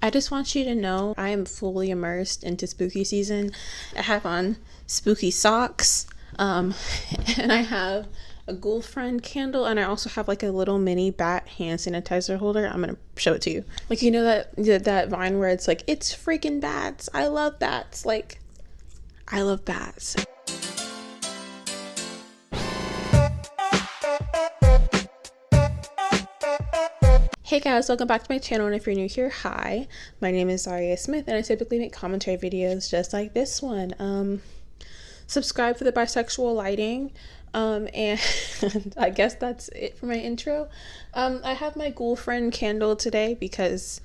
I just want you to know I am fully immersed into spooky season. I have on spooky socks, and I have a ghoul friend candle, and I also have like a little mini bat hand sanitizer holder. I'm gonna show it to you. Like, you know that Vine where it's like, it's freaking bats. I love bats. Like, I love bats. Hey guys, welcome back to my channel, and if you're new here, hi. My name is Zhariya Smith, and I typically make commentary videos just like this one. Subscribe for the bisexual lighting, and I guess that's it for my intro. I have my ghoul friend candle today because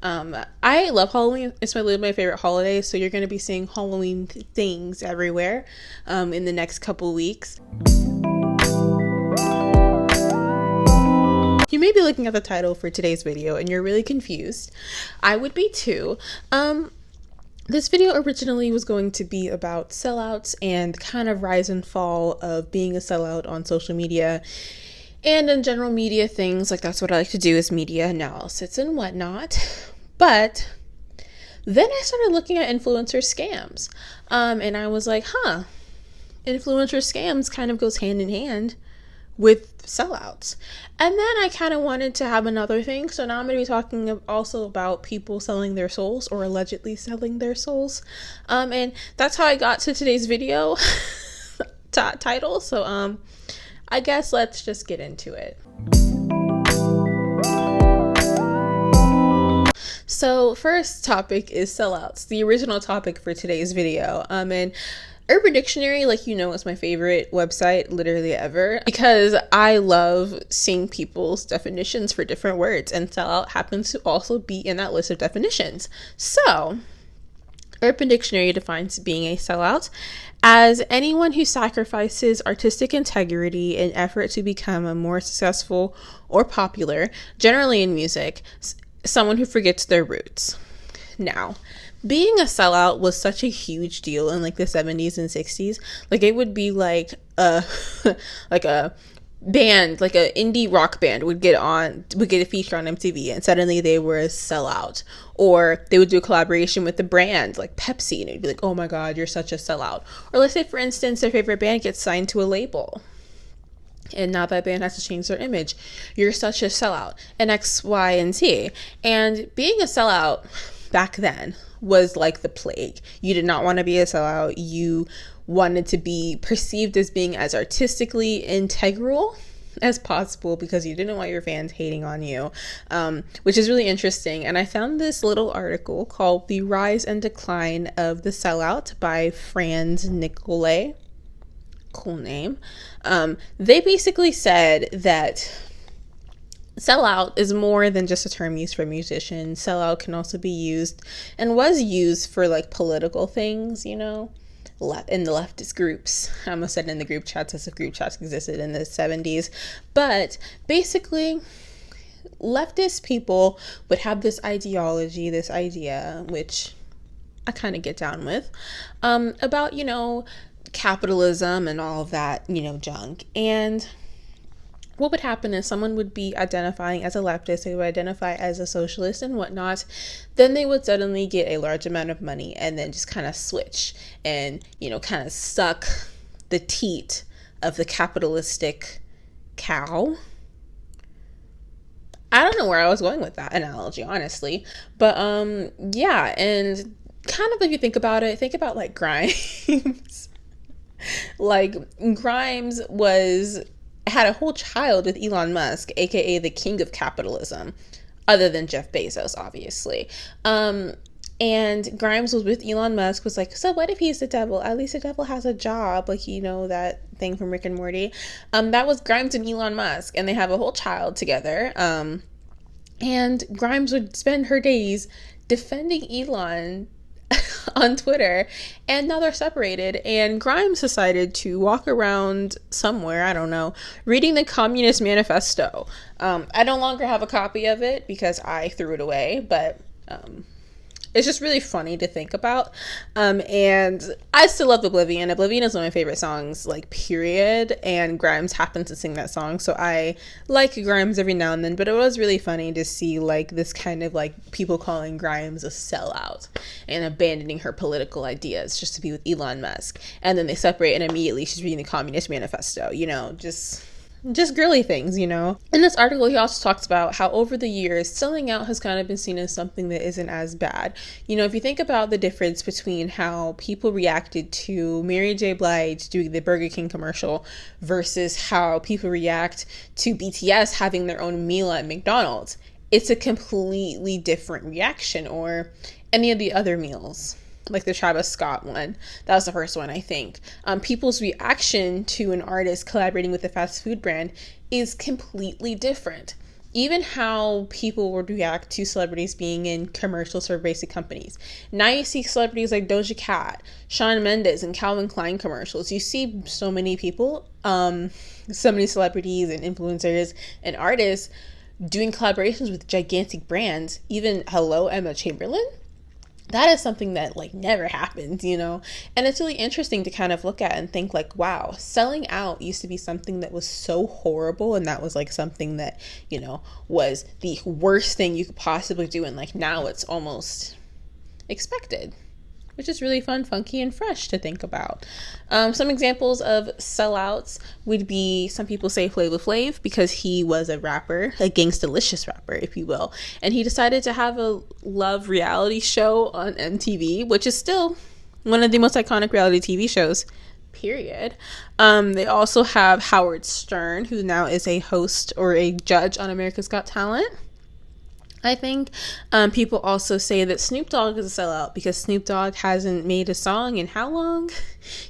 I love Halloween. It's literally my favorite holiday, so you're going to be seeing Halloween things everywhere in the next couple weeks. You may be looking at the title for today's video and you're really confused. I would be too. This video originally was going to be about sellouts and kind of rise and fall of being a sellout on social media and in general media things. Like, that's what I like to do, is media analysis and whatnot. But then I started looking at influencer scams, and I was like, influencer scams kind of goes hand in hand with sellouts. And then I kind of wanted to have another thing, so now I'm going to be talking also about people selling their souls, or allegedly selling their souls, and that's how I got to today's video title. So I guess let's just get into it. So first topic is sellouts, the original topic for today's video, and Urban Dictionary, like, you know, is my favorite website literally ever, because I love seeing people's definitions for different words, and sellout happens to also be in that list of definitions. So Urban Dictionary defines being a sellout as anyone who sacrifices artistic integrity in effort to become a more successful or popular, generally in music, someone who forgets their roots. Now, being a sellout was such a huge deal in like the 70s and 60s. Like, it would be like a like a band, like an indie rock band would get a feature on MTV, and suddenly they were a sellout. Or they would do a collaboration with the brand like Pepsi, and it'd be like, oh my god, you're such a sellout. Or let's say, for instance, their favorite band gets signed to a label, and now that band has to change their image. You're such a sellout, and X, Y, and Z. And being a sellout back then was like the plague. You did not want to be a sellout. You wanted to be perceived as being as artistically integral as possible, because you didn't want your fans hating on you, which is really interesting. And I found this little article called The Rise and Decline of the Sellout by Franz Nicolay. Cool name. They basically said that sellout is more than just a term used for musicians. Sellout can also be used, and was used, for like political things, you know, in the leftist groups. I almost said in the group chats, as if group chats existed in the 70s. But basically, leftist people would have this ideology, this idea, which I kind of get down with, about, you know, capitalism and all of that, you know, junk. And what would happen is someone would be identifying as a leftist, they would identify as a socialist and whatnot, then they would suddenly get a large amount of money and then just kind of switch and, you know, kind of suck the teat of the capitalistic cow. I don't know where I was going with that analogy, honestly, but yeah. And kind of, if you think about it, think about like Grimes. Like, Grimes had a whole child with Elon Musk, aka the king of capitalism, other than Jeff Bezos, obviously. And Grimes was with Elon Musk, was like, so what if he's the devil? At least the devil has a job, like, you know, that thing from Rick and Morty. That was Grimes and Elon Musk, and they have a whole child together. And Grimes would spend her days defending Elon on Twitter, and now they're separated, and Grimes decided to walk around somewhere, I don't know, reading the Communist Manifesto. I no longer have a copy of it because I threw it away, but It's just really funny to think about. And I still love Oblivion. Oblivion is one of my favorite songs, like, period. And Grimes happens to sing that song. So I like Grimes every now and then. But it was really funny to see, like, this kind of, like, people calling Grimes a sellout and abandoning her political ideas just to be with Elon Musk. And then they separate and immediately she's reading the Communist Manifesto, you know, just girly things, you know. In this article, he also talks about how over the years, selling out has kind of been seen as something that isn't as bad. You know, if you think about the difference between how people reacted to Mary J. Blige doing the Burger King commercial versus how people react to BTS having their own meal at McDonald's, it's a completely different reaction, or any of the other meals. Like the Travis Scott one. That was the first one, I think. People's reaction to an artist collaborating with a fast food brand is completely different. Even how people would react to celebrities being in commercials for basic companies. Now you see celebrities like Doja Cat, Shawn Mendes, and Calvin Klein commercials. You see so many people, so many celebrities and influencers and artists doing collaborations with gigantic brands. Even, hello, Emma Chamberlain? That is something that, like, never happens, you know. And it's really interesting to kind of look at and think, like, wow, selling out used to be something that was so horrible, and that was like something that, you know, was the worst thing you could possibly do, and like now it's almost expected, which is really fun, funky, and fresh to think about. Some examples of sellouts would be, some people say Flavor Flav, because he was a rapper, a Gangstalicious rapper, if you will. And he decided to have a love reality show on MTV, which is still one of the most iconic reality TV shows, period. They also have Howard Stern, who now is a host or a judge on America's Got Talent, I think. People also say that Snoop Dogg is a sellout because Snoop Dogg hasn't made a song in how long?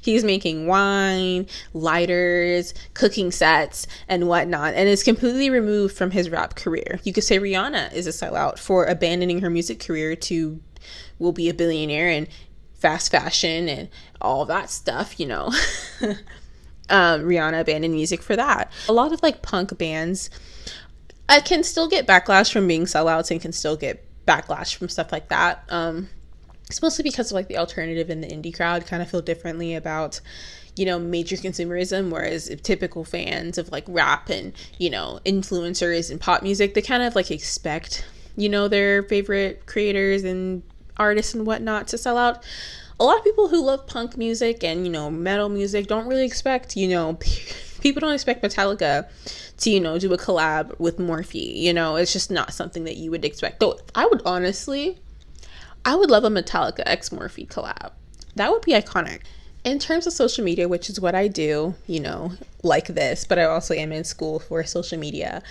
He's making wine, lighters, cooking sets, and whatnot, and is completely removed from his rap career. You could say Rihanna is a sellout for abandoning her music career to will be a billionaire in fast fashion and all that stuff, you know. Rihanna abandoned music for that. A lot of like punk bands I can still get backlash from being sellouts and can still get backlash from stuff like that. It's mostly because of like the alternative and the indie crowd kind of feel differently about, you know, major consumerism, whereas typical fans of like rap and, you know, influencers and pop music, they kind of like expect, you know, their favorite creators and artists and whatnot to sell out. A lot of people who love punk music and, you know, metal music don't really expect, you know, people don't expect Metallica to, you know, do a collab with Morphe. You know, it's just not something that you would expect. Though I would love a Metallica x Morphe collab. That would be iconic. In terms of social media, which is what I do, you know, like this, but I also am in school for social media.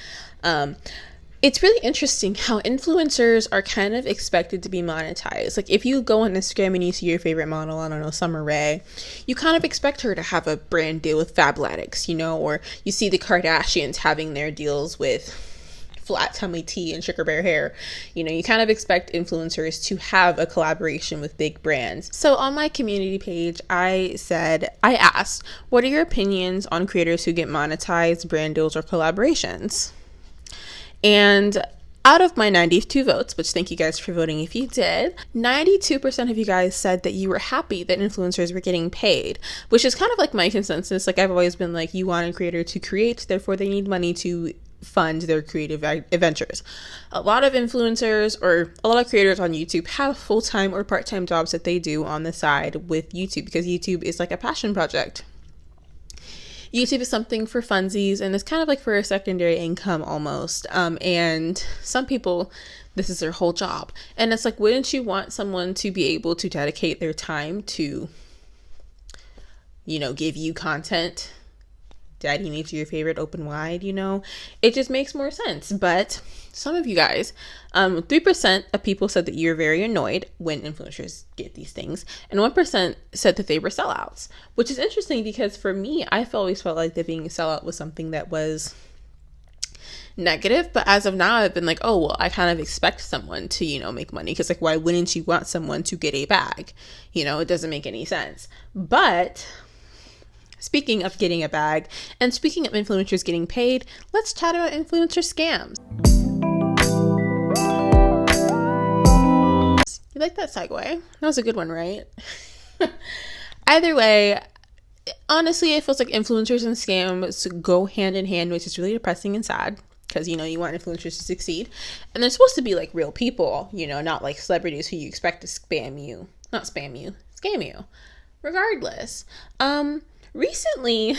It's really interesting how influencers are kind of expected to be monetized. Like if you go on Instagram and you see your favorite model, I don't know, Summer Rae, you kind of expect her to have a brand deal with Fabletics, you know, or you see the Kardashians having their deals with Flat Tummy Tea and Sugar Bear Hair. You know, you kind of expect influencers to have a collaboration with big brands. So on my community page, I asked, what are your opinions on creators who get monetized, brand deals, or collaborations? And out of my 92 votes, which thank you guys for voting if you did, 92% of you guys said that you were happy that influencers were getting paid, which is kind of like my consensus. Like I've always been like, you want a creator to create, therefore they need money to fund their creative adventures. A lot of influencers or a lot of creators on YouTube have full-time or part-time jobs that they do on the side with YouTube because YouTube is like a passion project. YouTube is something for funsies and it's kind of like for a secondary income almost. And some people, this is their whole job. And it's like, wouldn't you want someone to be able to dedicate their time to, you know, give you content? Daddy needs your favorite open wide, you know? It just makes more sense. But some of you guys, 3% of people said that you're very annoyed when influencers get these things. And 1% said that they were sellouts, which is interesting because for me, I've always felt like that being a sellout was something that was negative. But as of now, I've been like, oh, well, I kind of expect someone to, you know, make money. Because like, why wouldn't you want someone to get a bag? You know, it doesn't make any sense. But speaking of getting a bag and speaking of influencers getting paid, let's chat about influencer scams. like that segue? That was a good one, right? Either way, honestly, it feels like influencers and scams go hand in hand, which is really depressing and sad, because, you know, you want influencers to succeed. And they're supposed to be like real people, you know, not like celebrities who you expect to scam you. Not spam you, scam you. Regardless. Recently,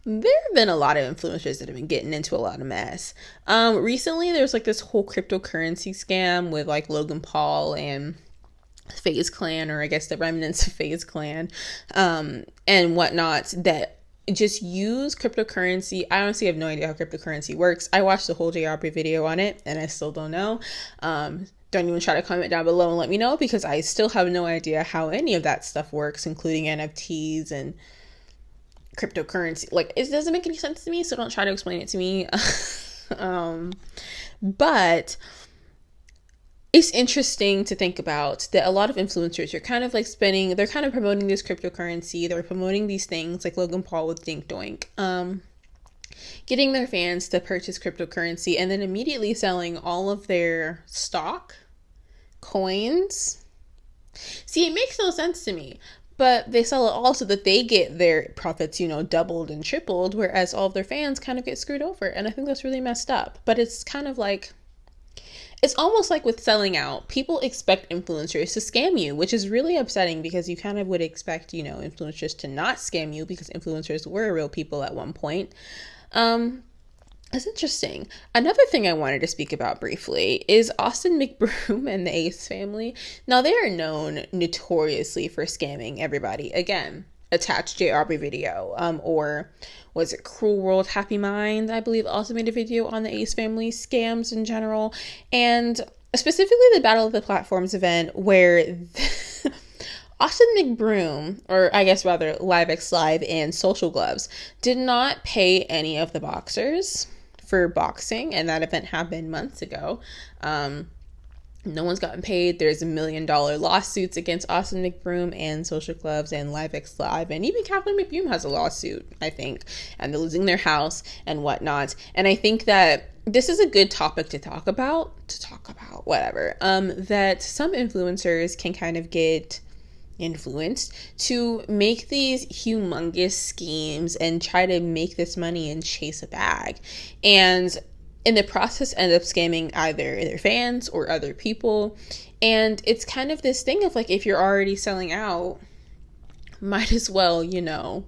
there have been a lot of influencers that have been getting into a lot of mess. Recently, there's like this whole cryptocurrency scam with like Logan Paul and FaZe Clan, or I guess the remnants of FaZe Clan, and whatnot, that just use cryptocurrency. I honestly have no idea how cryptocurrency works. I watched the whole JRP video on it and I still don't know. Don't even try to comment down below and let me know, because I still have no idea how any of that stuff works, including NFTs and cryptocurrency. Like, it doesn't make any sense to me, so don't try to explain it to me. But it's interesting to think about that a lot of influencers are kind of like they're kind of promoting this cryptocurrency. They're promoting these things like Logan Paul with Dink Doink, getting their fans to purchase cryptocurrency and then immediately selling all of their stock, coins. See, it makes no sense to me. But they sell it all so that they get their profits, you know, doubled and tripled, whereas all of their fans kind of get screwed over. And I think that's really messed up. But it's kind of like, it's almost like with selling out, people expect influencers to scam you, which is really upsetting, because you kind of would expect, you know, influencers to not scam you, because influencers were real people at one point. It's interesting. Another thing I wanted to speak about briefly is Austin McBroom and the Ace family. Now, they are known notoriously for scamming everybody. Again, attached JRB video, or was it Cruel World Happy Mind, I believe, also made a video on the Ace family scams in general, and specifically the Battle of the Platforms event, where Austin McBroom, or I guess rather LiveX Live and Social Gloves, did not pay any of the boxers for boxing, and that event happened months ago. No one's gotten paid. There's $1 million lawsuits against Austin McBroom and Social Gloves and LiveX Live, and even Kathleen McBroom has a lawsuit, I think, and they're losing their house and whatnot. And I think that this is a good topic to talk about, whatever, that some influencers can kind of get influenced to make these humongous schemes and try to make this money and chase a bag, and in the process end up scamming either their fans or other people. And it's kind of this thing of like, if you're already selling out, might as well, you know,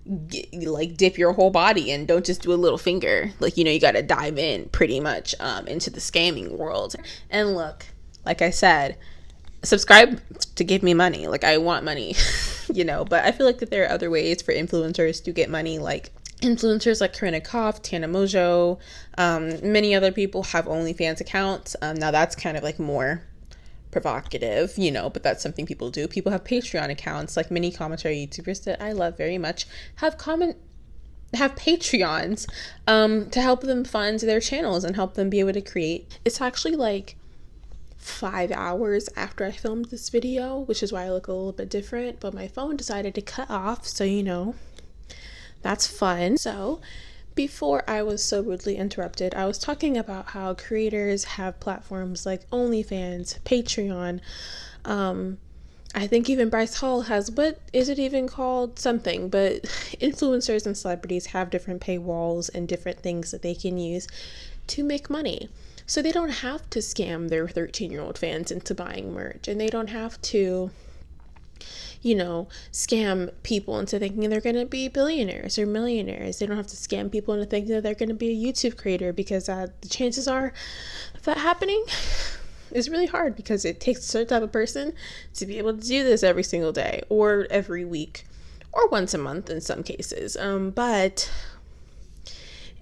dip your whole body in. Don't just do a little finger. Like, you know, you got to dive in pretty much into the scamming world. And look, like I said, subscribe to give me money. Like, I want money, you know, but I feel like that there are other ways for influencers to get money, like influencers like Karina Koff, Tana Mojo, many other people have OnlyFans accounts. Now that's kind of like more provocative, you know, but that's something people do. People have Patreon accounts, like many commentary YouTubers that I love very much have Patreons to help them fund their channels and help them be able to create. It's actually like 5 hours after I filmed this video, which is why I look a little bit different, but my phone decided to cut off, so you know, that's fun. So before I was so rudely interrupted, I was talking about how creators have platforms like OnlyFans, Patreon. I think even Bryce Hall has, what is it even called? Something. But influencers and celebrities have different paywalls and different things that they can use to make money. So they don't have to scam their 13-year-old fans into buying merch, and they don't have to, you know, scam people into thinking they're going to be billionaires or millionaires. They don't have to scam people into thinking that they're going to be a YouTube creator, because the chances are of that happening is really hard, because it takes a certain type of person to be able to do this every single day or every week or once a month in some cases. But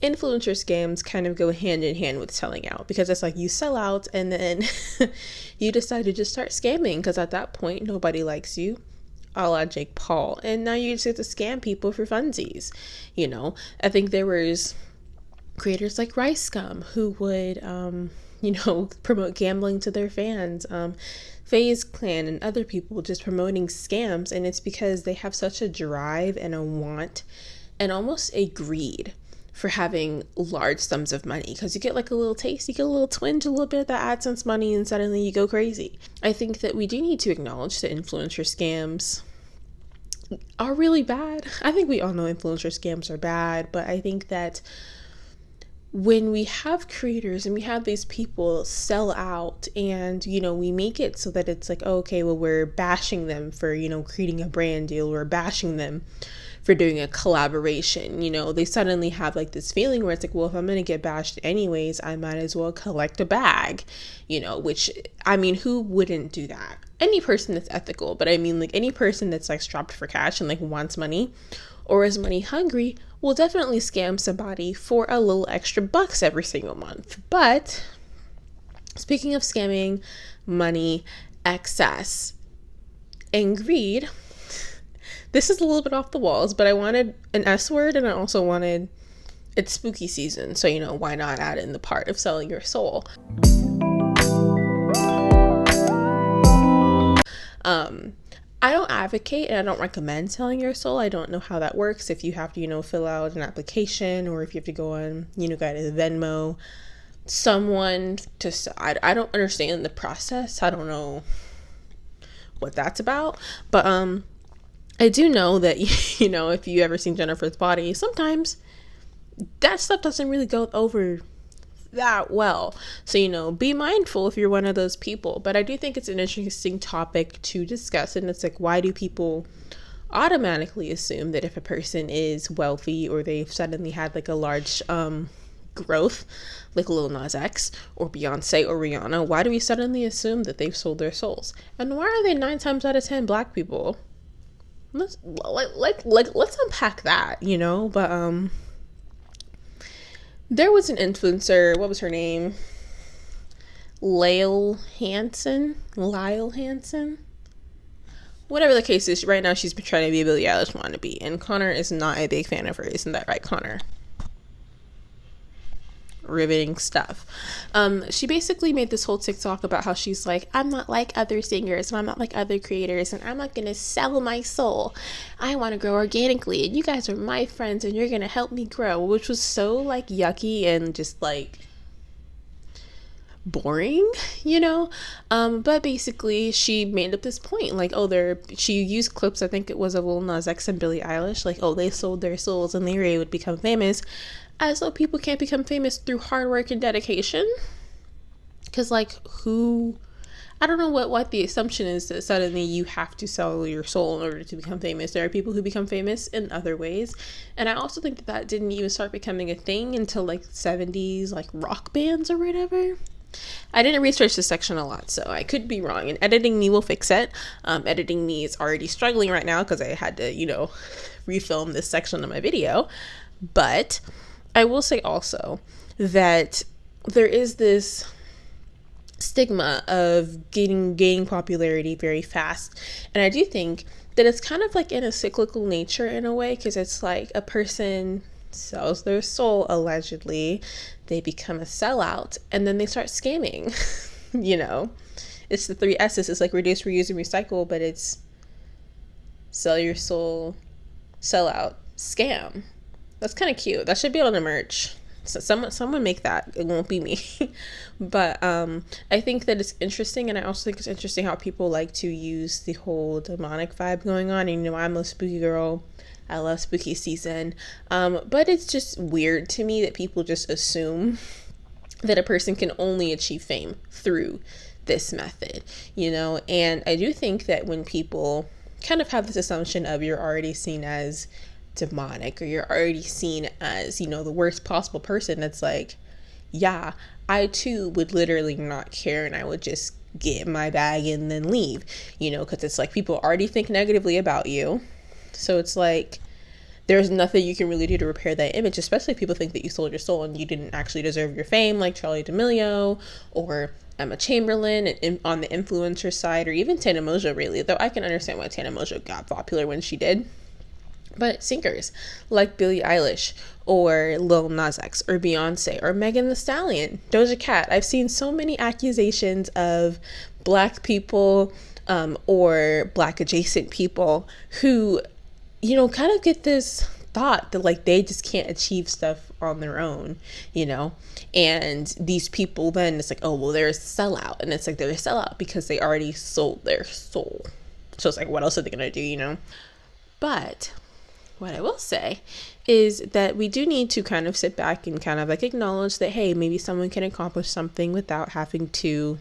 influencer scams kind of go hand in hand with selling out, because it's like you sell out and then you decide to just start scamming, because at that point nobody likes you, a la Jake Paul, and now you just get to scam people for funsies. You know, I think there was creators like Rice Scum who would you know, promote gambling to their fans, FaZe Clan and other people just promoting scams, and it's because they have such a drive and a want and almost a greed for having large sums of money, because you get like a little taste, you get a little twinge, a little bit of that AdSense money, and suddenly you go crazy. I think that we do need to acknowledge that influencer scams are really bad. I think we all know influencer scams are bad, but I think that when we have creators and we have these people sell out, and we make it so that it's like, oh, okay, well, we're bashing them for creating a brand deal, we're bashing them for doing a collaboration, they suddenly have like this feeling where it's like, well, if I'm gonna get bashed anyways, I might as well collect a bag, which, I mean, who wouldn't do that? Any person that's ethical, but I mean, like, any person that's like strapped for cash and like wants money or is money hungry will definitely scam somebody for a little extra bucks every single month. But speaking of scamming, money, excess, and greed, this is a little bit off the walls, but I wanted an S word, and I also wanted, it's spooky season, so why not add in the part of selling your soul? I don't advocate and I don't recommend selling your soul. I don't know how that works. If you have to, fill out an application, or if you have to go on, go to Venmo someone to, I don't understand the process. I don't know what that's about, but I do know that, if you ever seen Jennifer's Body, sometimes that stuff doesn't really go over that well. So, be mindful if you're one of those people. But I do think it's an interesting topic to discuss. And it's like, why do people automatically assume that if a person is wealthy, or they've suddenly had like a large growth, like Lil Nas X or Beyonce or Rihanna, why do we suddenly assume that they've sold their souls? And why are they 9 times out of 10 Black people? Let's unpack that, but there was an influencer, what was her name? Lyle Hansen? Whatever the case is, right now she's been trying to be a Billie Eilish wannabe, and Connor is not a big fan of her. Isn't that right, Connor? Riveting stuff. She basically made this whole TikTok about how she's like, I'm not like other singers, and I'm not like other creators, and I'm not gonna sell my soul. I want to grow organically, and you guys are my friends, and you're gonna help me grow, which was so like yucky and just like boring, but basically she made up this point like, she used clips, I think it was of Lil Nas X and Billie Eilish, like, they sold their souls and they were able to become famous, as though people can't become famous through hard work and dedication. Because like, I don't know what the assumption is that suddenly you have to sell your soul in order to become famous. There are people who become famous in other ways. And I also think that didn't even start becoming a thing until like the 70s, like rock bands or whatever. I didn't research this section a lot, so I could be wrong, and editing me will fix it. Editing me is already struggling right now because I had to, refilm this section of my video. But I will say also that there is this stigma of gaining popularity very fast, and I do think that it's kind of like in a cyclical nature in a way, because it's like a person sells their soul, allegedly, they become a sellout, and then they start scamming. It's the 3 S's. It's like reduce, reuse, and recycle, but it's sell your soul, sell out, scam. That's kind of cute. That should be on the merch. So someone make that. It won't be me. But I think that it's interesting, and I also think it's interesting how people like to use the whole demonic vibe going on. And I'm a spooky girl. I love spooky season. But it's just weird to me that people just assume that a person can only achieve fame through this method, and I do think that when people kind of have this assumption of you're already seen as demonic, or you're already seen as, the worst possible person, it's like, yeah, I too would literally not care, and I would just get my bag and then leave, because it's like people already think negatively about you. So it's like there's nothing you can really do to repair that image, especially if people think that you sold your soul and you didn't actually deserve your fame, like Charli D'Amelio or Emma Chamberlain on the influencer side, or even Tana Mongeau, really, though I can understand why Tana Mongeau got popular when she did. But singers like Billie Eilish or Lil Nas X or Beyonce or Megan Thee Stallion, Doja Cat, I've seen so many accusations of Black people or Black adjacent people who, kind of get this thought that like they just can't achieve stuff on their own, you know. And these people, then it's like, oh well, they're a sellout, and it's like they're a sellout because they already sold their soul. So it's like, what else are they gonna do, you know? But what I will say is that we do need to kind of sit back and kind of like acknowledge that, hey, maybe someone can accomplish something without having to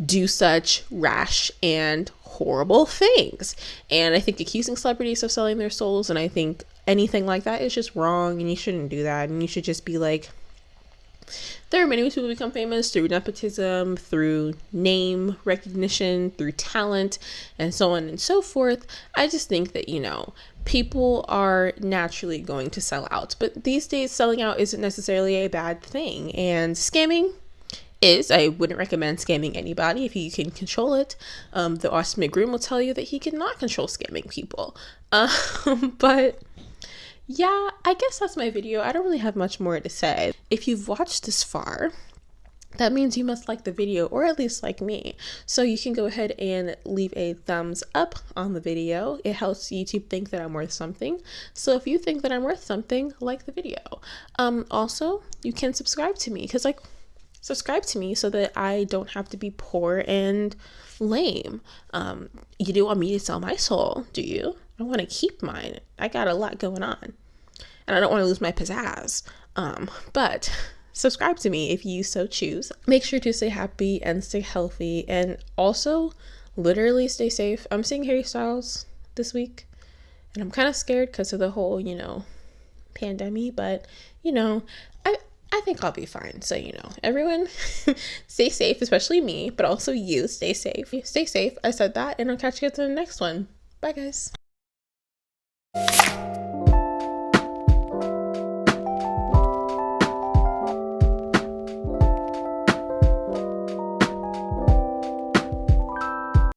do such rash and horrible things. And I think accusing celebrities of selling their souls, and I think anything like that, is just wrong, and you shouldn't do that. And you should just be like, there are many ways people become famous: through nepotism, through name recognition, through talent, and so on and so forth. I just think that, you know, people are naturally going to sell out, but these days selling out isn't necessarily a bad thing. And scamming is, I wouldn't recommend scamming anybody if you can control it. The Austin McGroom will tell you that he cannot control scamming people. But yeah, I guess that's my video. I don't really have much more to say. If you've watched this far, that means you must like the video, or at least like me. So you can go ahead and leave a thumbs up on the video. It helps YouTube think that I'm worth something. So if you think that I'm worth something, like the video. Also, you can subscribe to me, because like, subscribe to me so that I don't have to be poor and lame. You do want me to sell my soul, do you? I want to keep mine. I got a lot going on, and I don't want to lose my pizzazz. But subscribe to me if you so choose. Make sure to stay happy and stay healthy, and also literally stay safe. I'm seeing Harry Styles this week, and I'm kind of scared because of the whole, you know, pandemic, but you know, I think I'll be fine. So, you know, everyone stay safe, especially me, but also you stay safe. Stay safe. I said that, and I'll catch you at the next one. Bye, guys.